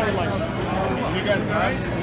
for like, you guys nice?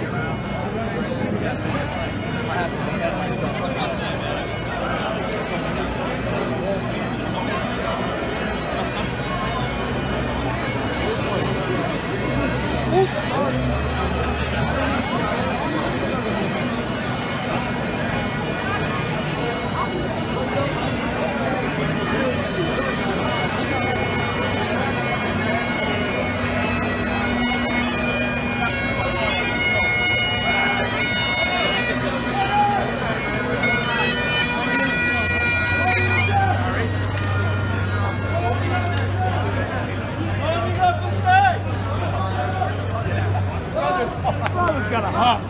Brother's got a hop.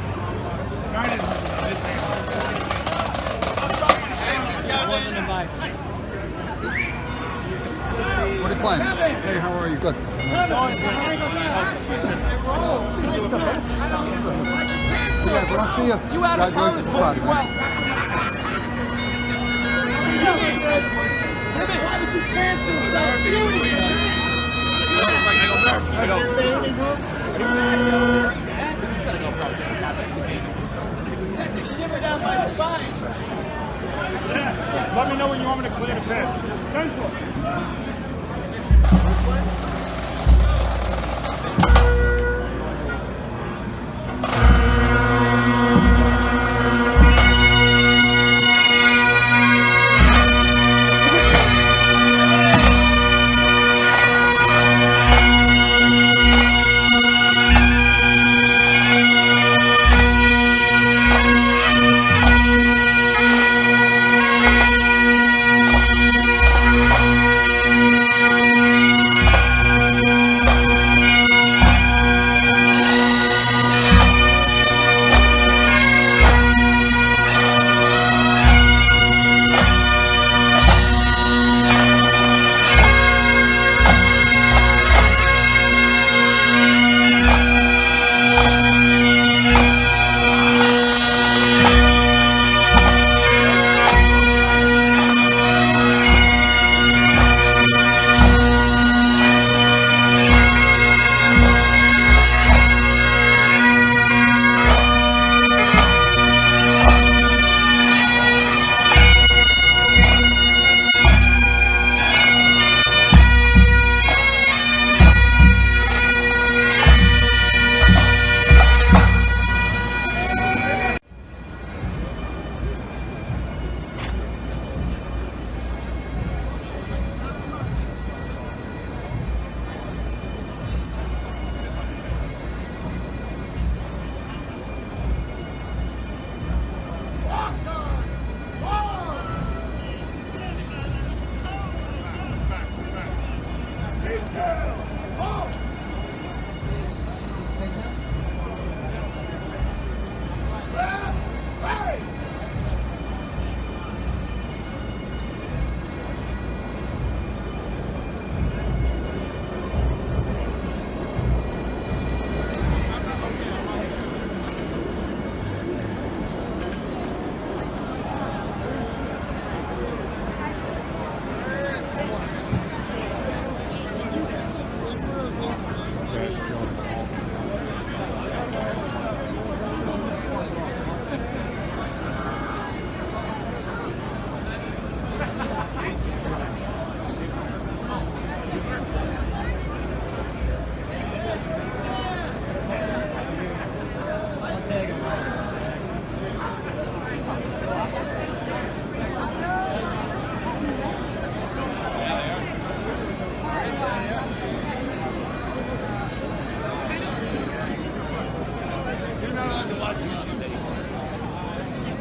I wasn't invited. What are you playing? Hey, how are you? Good. Yeah, but I'll see you. You out of town is Friday, well. man. Why did you cancel without sent a shiver down my spine. Yeah. Let me know when you want me to clear the pit. Thank you.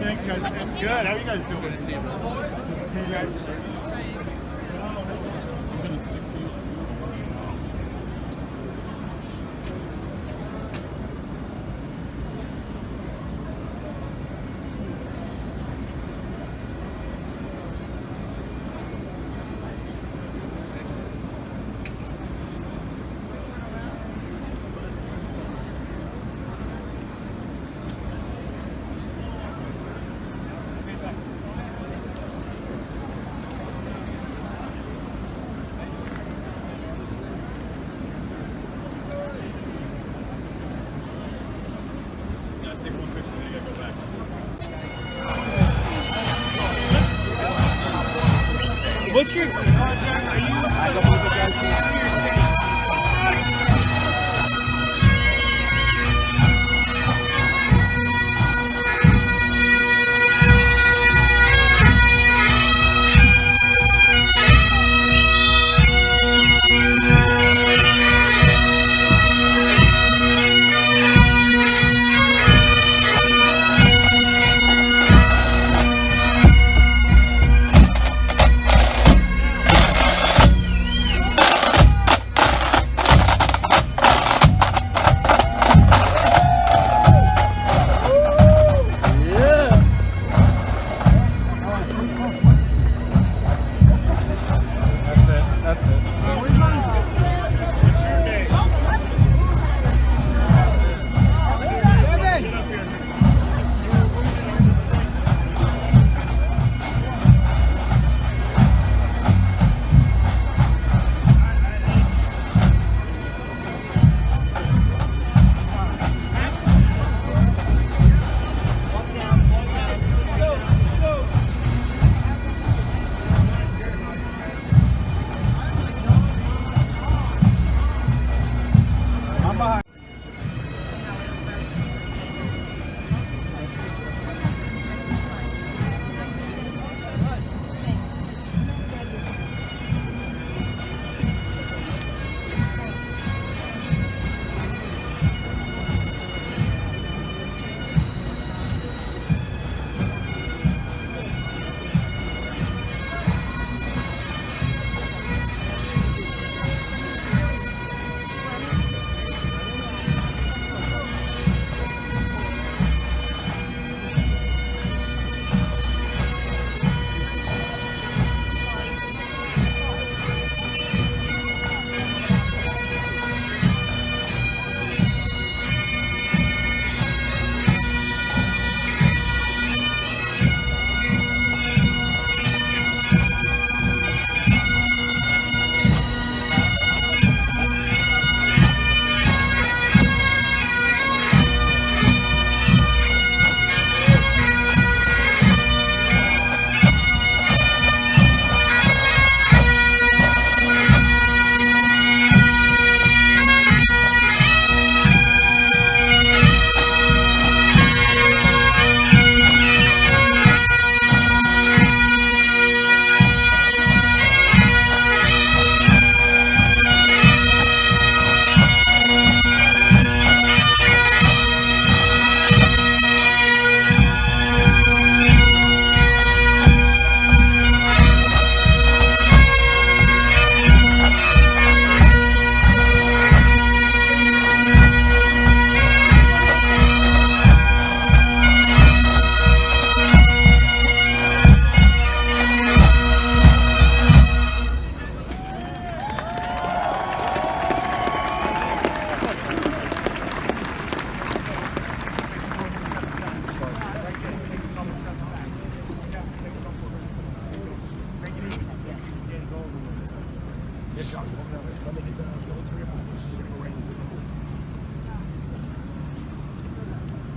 Thanks, guys. Good. How are you guys doing? Good to see you, brother. Congrats. What's your...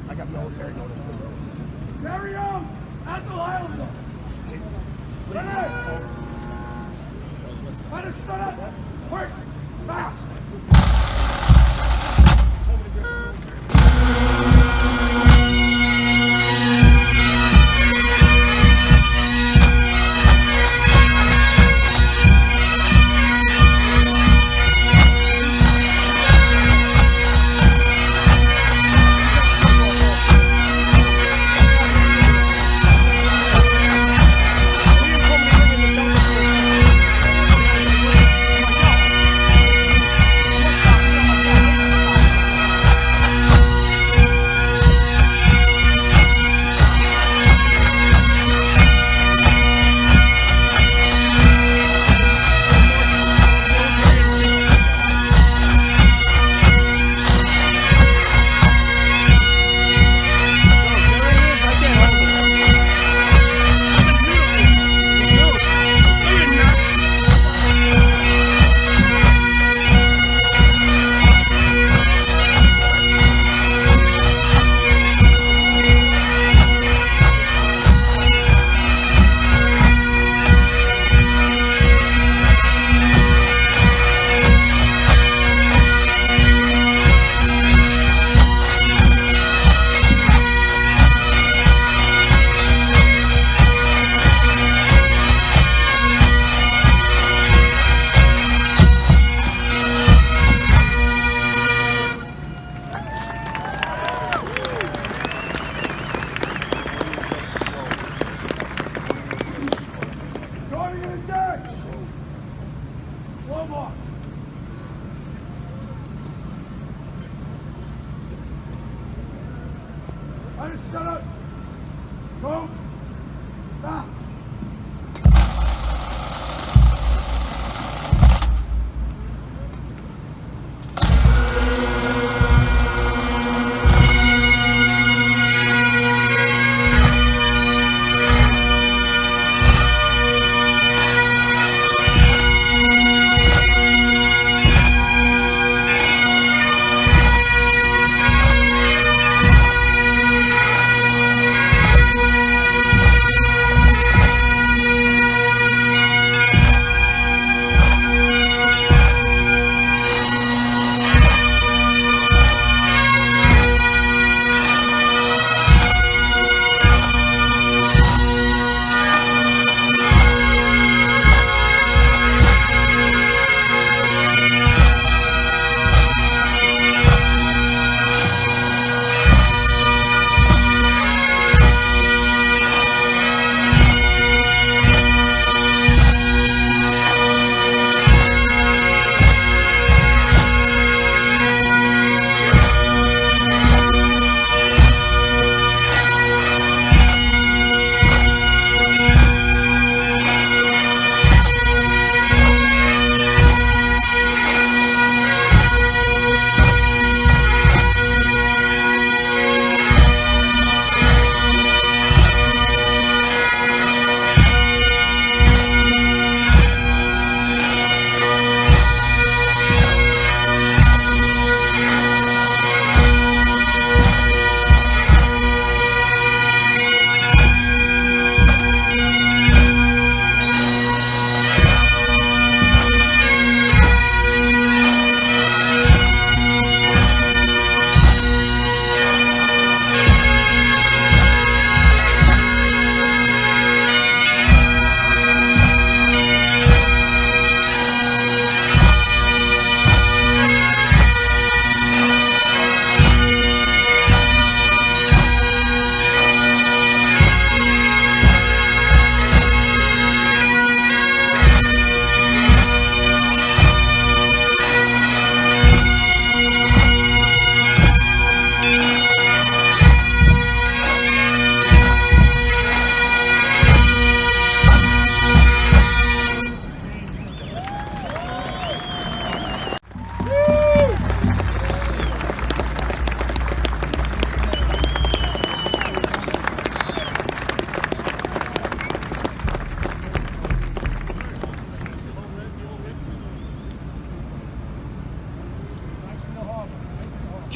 I got military going into the road. Carry on! At the Highlander! Ready! Ready, shut up! Quick! Fast! Minus center. Go. Back.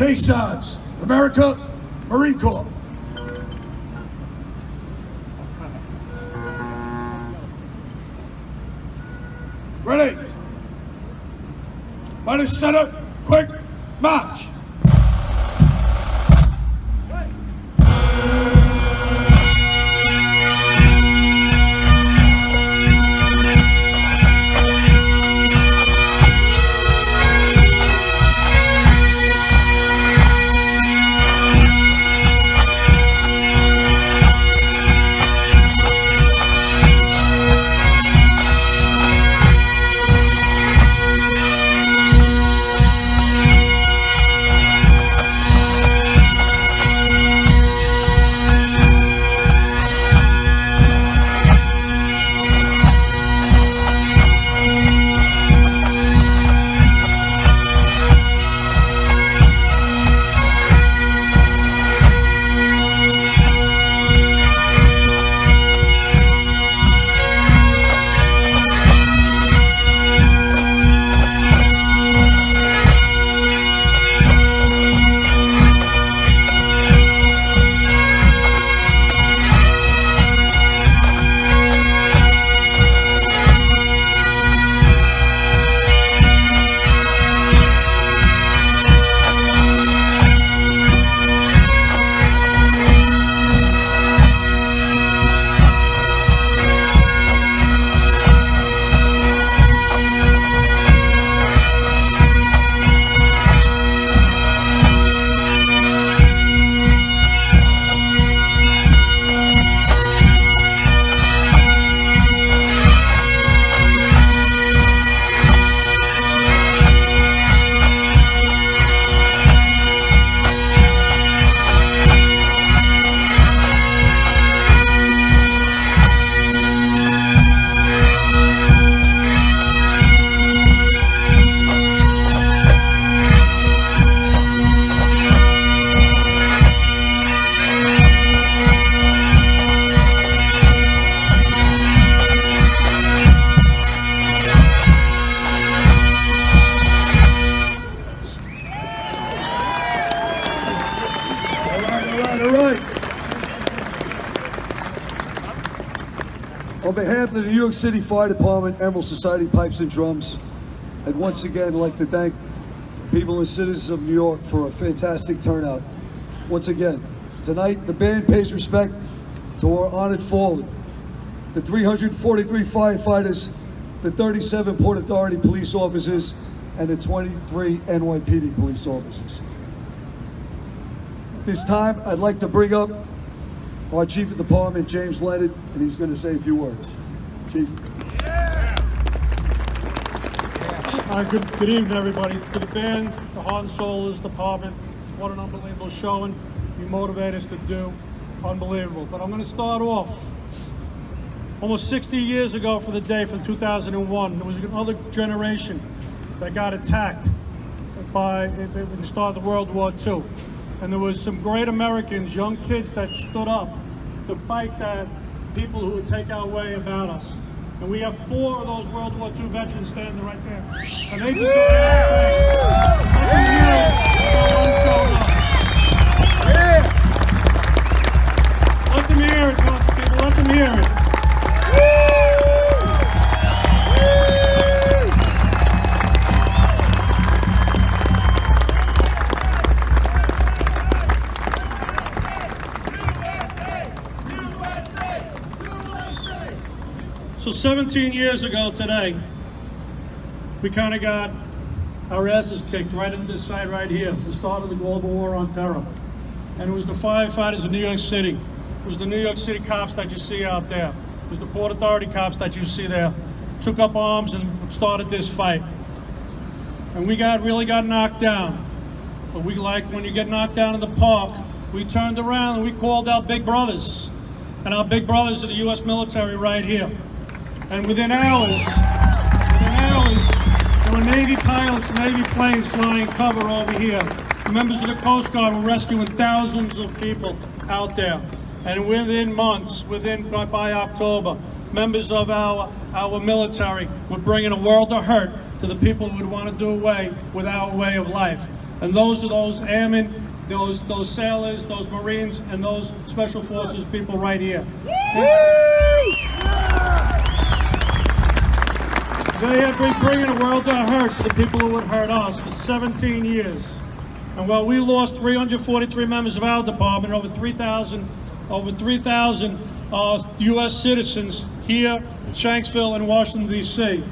K-Sides, America, Marine Corps. Ready? Minus center, quick, march. On behalf of the New York City Fire Department, Emerald Society Pipes and Drums, I'd once again like to thank people and citizens of New York for a fantastic turnout. Once again, tonight the band pays respect to our honored fallen, the 343 firefighters, the 37 Port Authority police officers, and the 23 NYPD police officers. At this time, I'd like to bring up our Chief of Department, James Leonard, and he's going to say a few words. Chief. Good evening, everybody. To the band, the Heart and Soul of this department, what an unbelievable showing. You motivate us to do. Unbelievable. But I'm going to start off. Almost 60 years ago for the day, from 2001, there was another generation that got attacked when they started World War II. And there was some great Americans, young kids, that stood up to fight that people who would take our way about us. And we have 4 of those World War II veterans standing right there. And they deserve Let them hear it, people. Let them hear it. So 17 years ago today, we kind of got our asses kicked right at this side right here, the start of the global war on terror. And it was the firefighters of New York City. It was the New York City cops that you see out there. It was the Port Authority cops that you see there. Took up arms and started this fight. And we really got knocked down. But we, like when you get knocked down in the park, we turned around and we called our big brothers. And our big brothers are the U.S. military right here. And within hours, there were Navy pilots, Navy planes flying cover over here. Members of the Coast Guard were rescuing thousands of people out there. And within months, by October, members of our military were bringing a world of hurt to the people who would want to do away with our way of life. And those are those airmen, those sailors, those Marines, and those Special Forces people right here. They have been bringing a world of hurt to the people who would hurt us for 17 years. And while we lost 343 members of our department, over 3,000 U.S. citizens here in Shanksville and Washington, D.C.,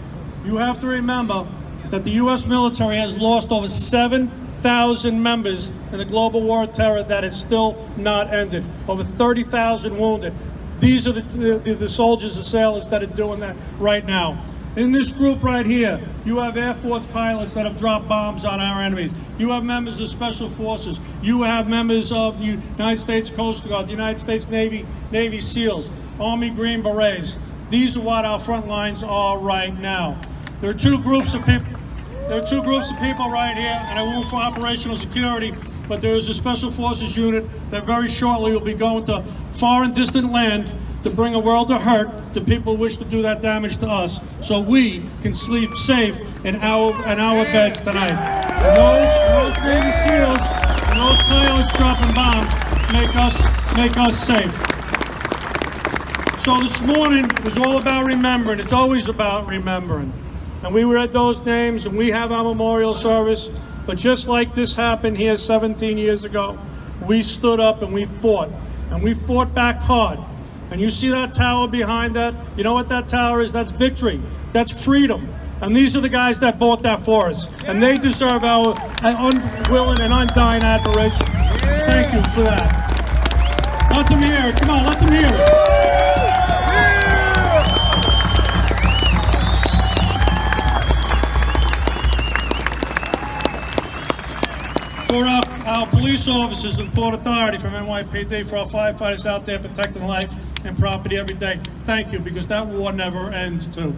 you have to remember that the U.S. military has lost over 7,000 members in the global war on terror that has still not ended. Over 30,000 wounded. These are the soldiers and sailors that are doing that right now. In this group right here, you have Air Force pilots that have dropped bombs on our enemies. You have members of Special Forces. You have members of the United States Coast Guard, the United States Navy SEALs, Army Green Berets. These are what our front lines are right now. There are two groups of people. There are 2 groups of people right here, and I won't for operational security, but there is a Special Forces unit that very shortly will be going to far and distant land to bring a world of hurt to people who wish to do that damage to us, so we can sleep safe in our beds tonight. And those Navy SEALs and those pilots dropping bombs make us safe. So this morning was all about remembering. It's always about remembering. And we read those names, and we have our memorial service. But just like this happened here 17 years ago, we stood up and we fought. And we fought back hard. And you see that tower behind that? You know what that tower is? That's victory. That's freedom. And these are the guys that bought that for us. And they deserve our unwilling and undying admiration. Thank you for that. Let them hear it. Come on, let them hear it. For our police officers and Port Authority from NYPD, for our firefighters out there protecting life and property every day, thank you, because that war never ends too.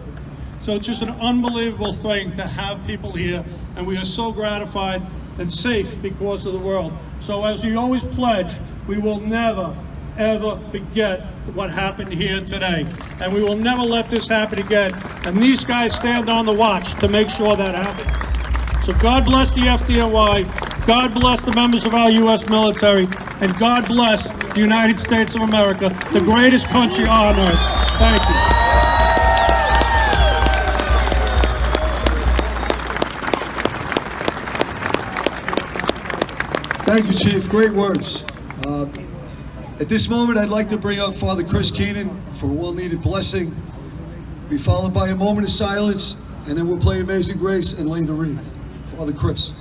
So it's just an unbelievable thing to have people here, and we are so gratified and safe because of the world. So as we always pledge, we will never, ever forget what happened here today. And we will never let this happen again. And these guys stand on the watch to make sure that happens. So God bless the FDNY. God bless the members of our U.S. military, and God bless the United States of America, the greatest country on earth. Thank you. Thank you, Chief. Great words. At this moment, I'd like to bring up Father Chris Keenan for a well-needed blessing, be followed by a moment of silence, and then we'll play Amazing Grace and lay the wreath. Father Chris.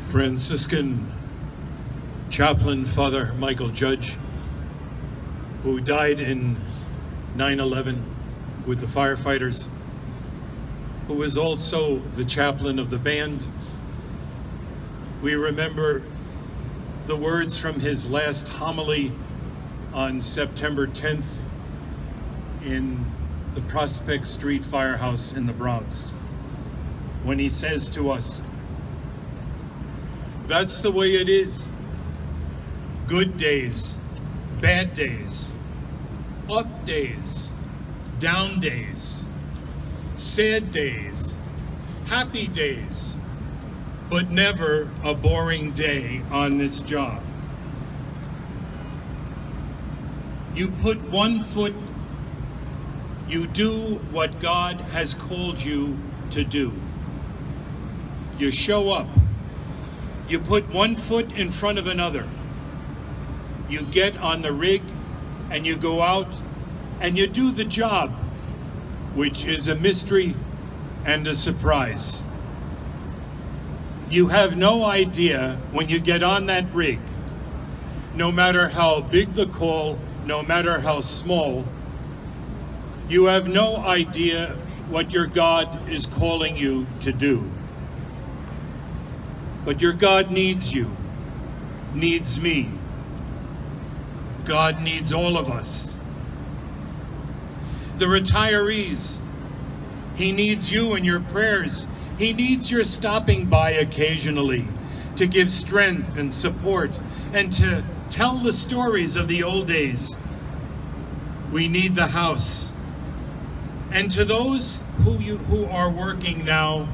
Franciscan chaplain Father Michael Judge, who died in 9/11 with the firefighters, who was also the chaplain of the band. We remember the words from his last homily on September 10th in the Prospect Street Firehouse in the Bronx, when he says to us, "That's the way it is. Good days, bad days, up days, down days, sad days, happy days, but never a boring day on this job. You put one foot, you do what God has called you to do. You show up. You put one foot in front of another. You get on the rig and you go out and you do the job, which is a mystery and a surprise. You have no idea when you get on that rig, no matter how big the call, no matter how small, you have no idea what your God is calling you to do. But your God needs you, needs me. God needs all of us. The retirees, He needs you and your prayers. He needs your stopping by occasionally to give strength and support and to tell the stories of the old days. We need the house. And to those who are working now,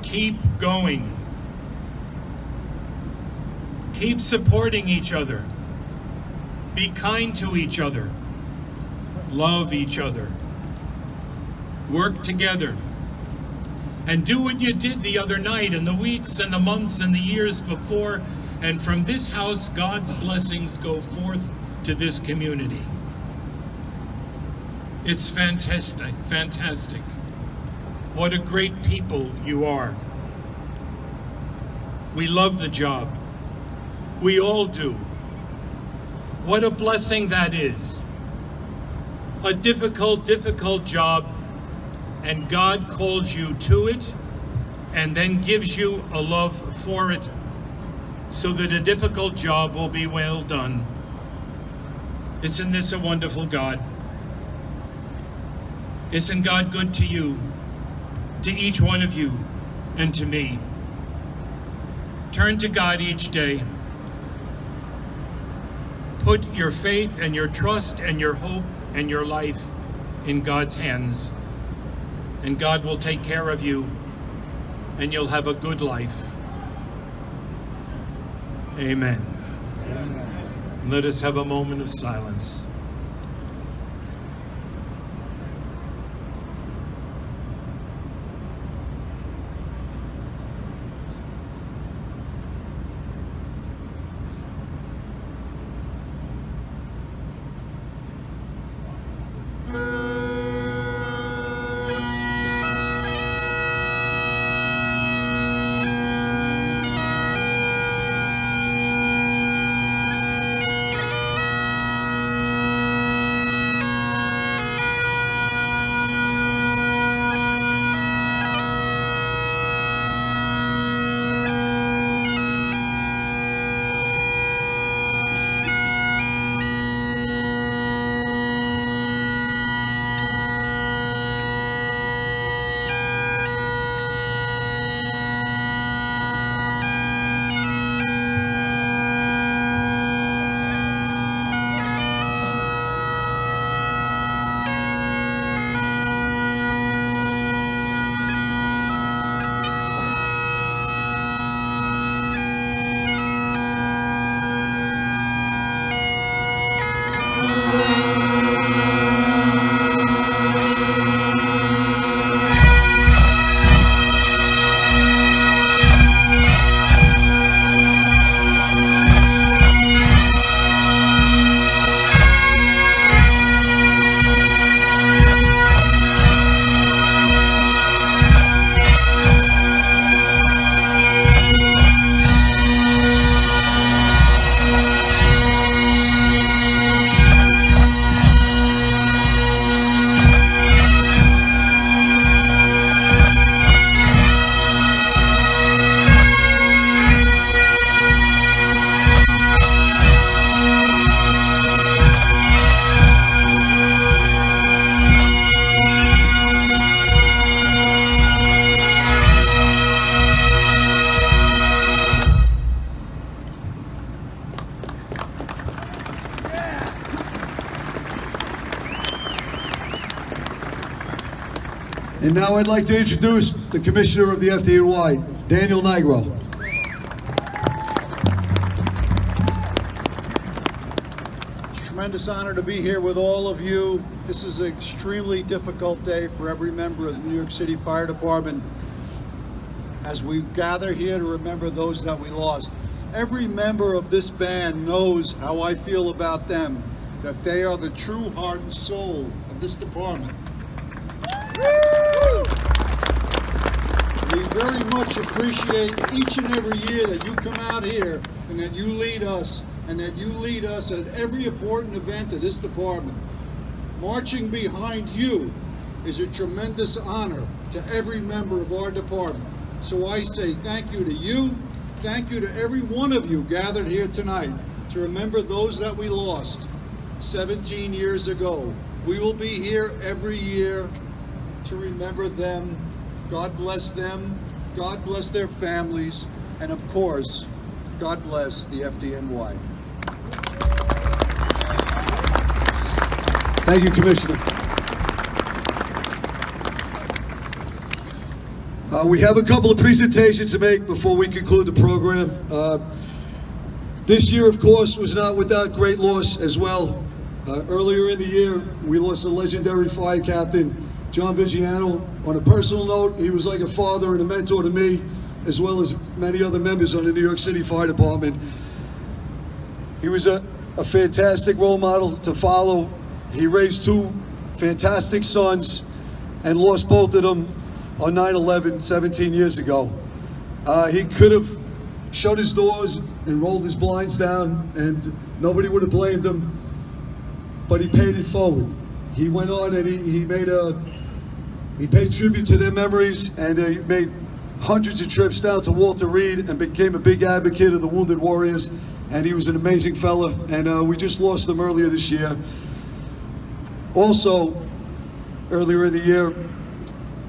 keep going. Keep supporting each other. Be kind to each other. Love each other. Work together. And do what you did the other night and the weeks and the months and the years before. And from this house, God's blessings go forth to this community. It's fantastic, fantastic. What a great people you are. We love the job. We all do. What a blessing that is. A difficult, difficult job, and God calls you to it and then gives you a love for it so that a difficult job will be well done. Isn't this a wonderful God? Isn't God good to you, to each one of you, and to me? Turn to God each day. Put your faith and your trust and your hope and your life in God's hands, and God will take care of you, and you'll have a good life. Amen. Amen. Let us have a moment of silence. And now I'd like to introduce the Commissioner of the FDNY, Daniel Nigro. Tremendous honor to be here with all of you. This is an extremely difficult day for every member of the New York City Fire Department as we gather here to remember those that we lost. Every member of this band knows how I feel about them, that they are the true heart and soul of this department. We very much appreciate each and every year that you come out here and that you lead us, and that you lead us at every important event of this department. Marching behind you is a tremendous honor to every member of our department. So I say thank you to you, thank you to every one of you gathered here tonight to remember those that we lost 17 years ago. We will be here every year to remember them. God bless them, God bless their families, and of course, God bless the FDNY. Thank you, Commissioner. We have a couple of presentations to make before we conclude the program. This year, of course, was not without great loss as well. Earlier in the year, we lost a legendary fire captain, John Vigiano. On a personal note, he was like a father and a mentor to me, as well as many other members on the New York City Fire Department. He was a fantastic role model to follow. He raised two fantastic sons and lost both of them on 9/11 17 years ago. He could have shut his doors and rolled his blinds down and nobody would have blamed him, but he paid it forward. He went on and he paid tribute to their memories, and he made hundreds of trips down to Walter Reed and became a big advocate of the wounded warriors, and he was an amazing fella, and we just lost him earlier this year. Also, earlier in the year,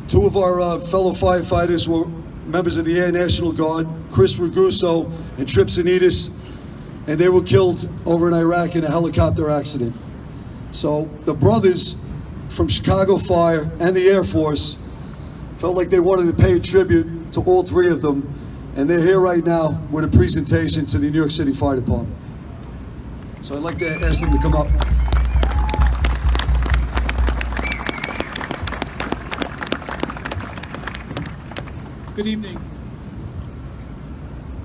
two of our fellow firefighters were members of the Air National Guard, Chris Raguso and Trip Sanitas, and they were killed over in Iraq in a helicopter accident. So the brothers from Chicago Fire and the Air Force felt like they wanted to pay a tribute to all three of them, and they're here right now with a presentation to the New York City Fire Department. So I'd like to ask them to come up. Good evening.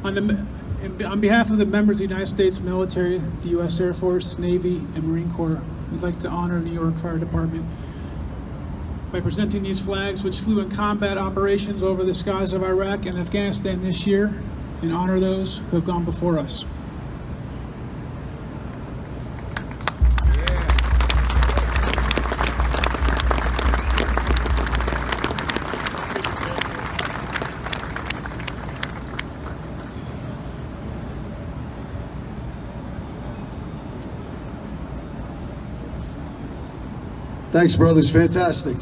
On behalf of the members of the United States military, the U.S. Air Force, Navy, and Marine Corps, we'd like to honor New York Fire Department by presenting these flags, which flew in combat operations over the skies of Iraq and Afghanistan this year, and honor those who have gone before us. Thanks, brothers, fantastic.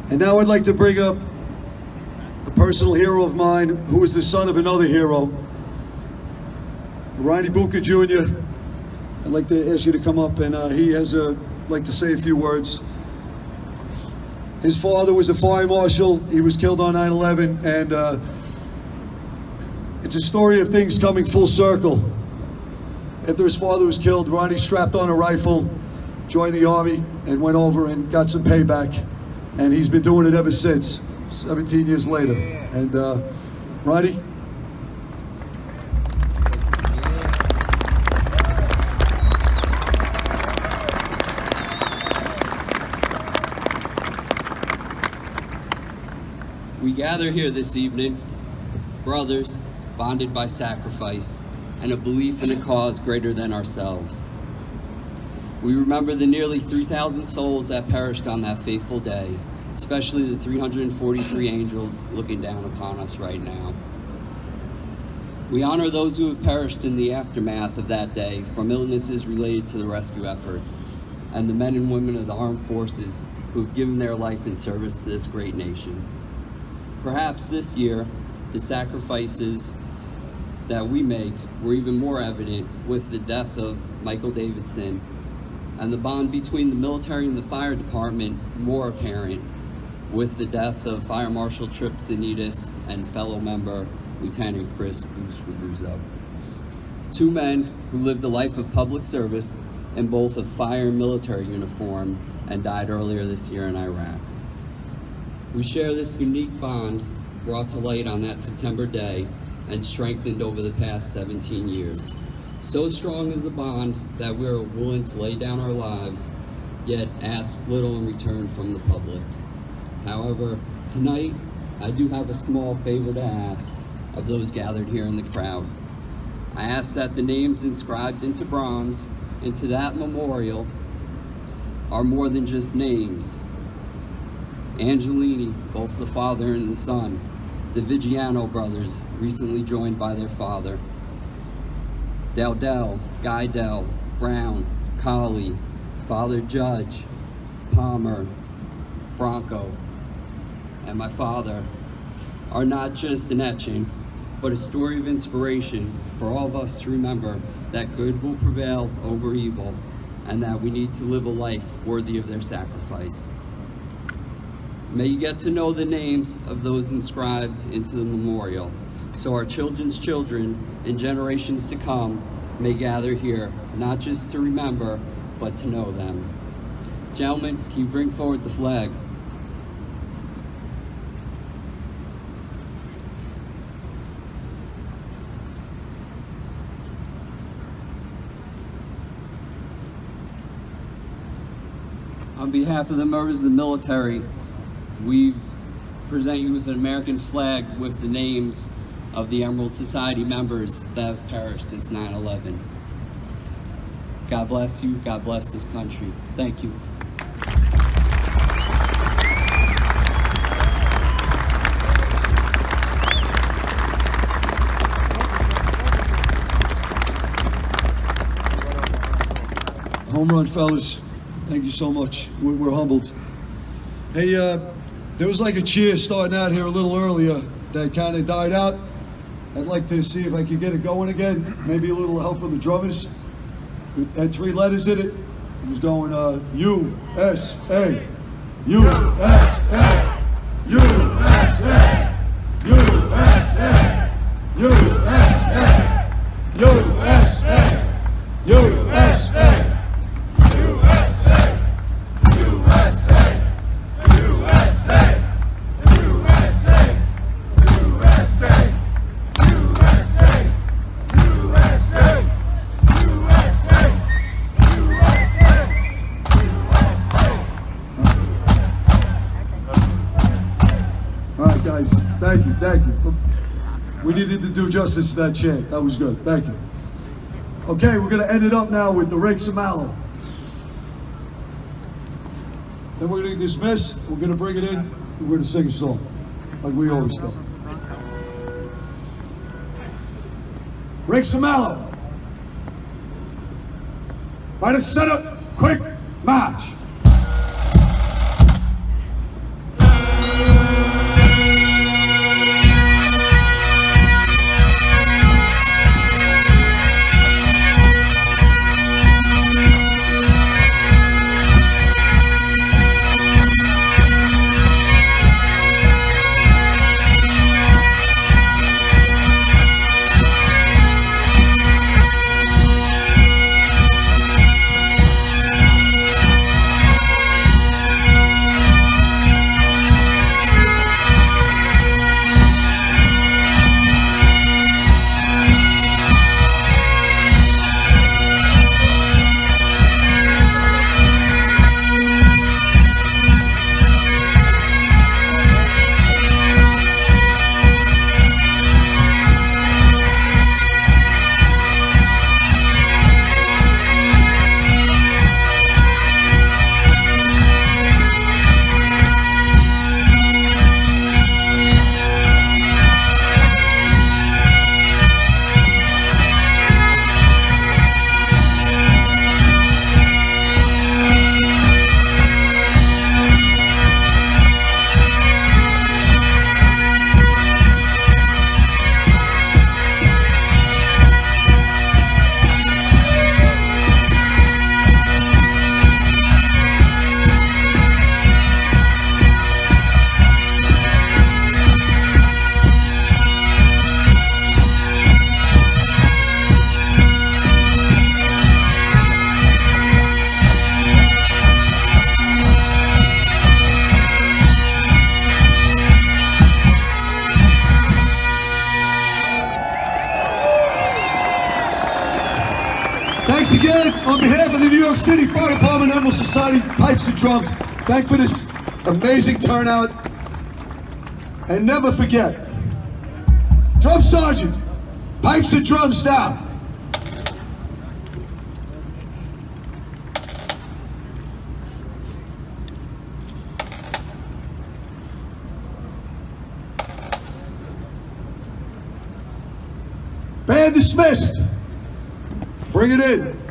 And now I'd like to bring up a personal hero of mine who is the son of another hero, Ronnie Buca Jr. I'd like to ask you to come up, and he has like to say a few words. His father was a fire marshal. He was killed on 9/11, and it's a story of things coming full circle. After his father was killed, Ronnie strapped on a rifle, joined the Army, and went over and got some payback. And he's been doing it ever since, 17 years later. And Ronnie? We gather here this evening, brothers bonded by sacrifice and a belief in a cause greater than ourselves. We remember the nearly 3,000 souls that perished on that fateful day, especially the 343 angels looking down upon us right now. We honor those who have perished in the aftermath of that day from illnesses related to the rescue efforts, and the men and women of the armed forces who have given their life in service to this great nation. Perhaps this year, the sacrifices that we make were even more evident with the death of Michael Davidson, and the bond between the military and the fire department more apparent with the death of Fire Marshal Trip Zanitas and fellow member Lieutenant Chris Goose Raguzzo. Two men who lived a life of public service in both a fire and military uniform and died earlier this year in Iraq. We share this unique bond brought to light on that September day and strengthened over the past 17 years. So strong is the bond that we are willing to lay down our lives, yet ask little in return from the public. However, tonight, I do have a small favor to ask of those gathered here in the crowd. I ask that the names inscribed into bronze into that memorial are more than just names. Angelini, both the father and the son, the Vigiano brothers, recently joined by their father, Dowdell, Guydell, Brown, Colley, Father Judge, Palmer, Bronco, and my father are not just an etching, but a story of inspiration for all of us to remember that good will prevail over evil and that we need to live a life worthy of their sacrifice. May you get to know the names of those inscribed into the memorial, so our children's children and generations to come may gather here, not just to remember, but to know them. Gentlemen, can you bring forward the flag? On behalf of the members of the military, we present you with an American flag with the names of the Emerald Society members that have perished since 9/11. God bless you. God bless this country. Thank you. Home run, fellas. Thank you so much. We're humbled. Hey, there was like a cheer starting out here a little earlier that kind of died out. I'd like to see if I could get it going again. Maybe a little help from the drummers. It had 3 letters in it. It was going USA, USA, USA, USA, USA, USA, USA. Thank you. We needed to do justice to that chant. That was good. Thank you. Okay, we're going to end it up now with the Rakes of Mallow. Then we're going to dismiss. We're going to bring it in. And we're going to sing a song, like we always do. Rakes of Mallow. By the center, quick march. Thanks again on behalf of the New York City Fire Department Emerald Society Pipes and Drums. Thank you for this amazing turnout. And never forget, Drum Sergeant, pipes and drums down. Band dismissed. Bring it in.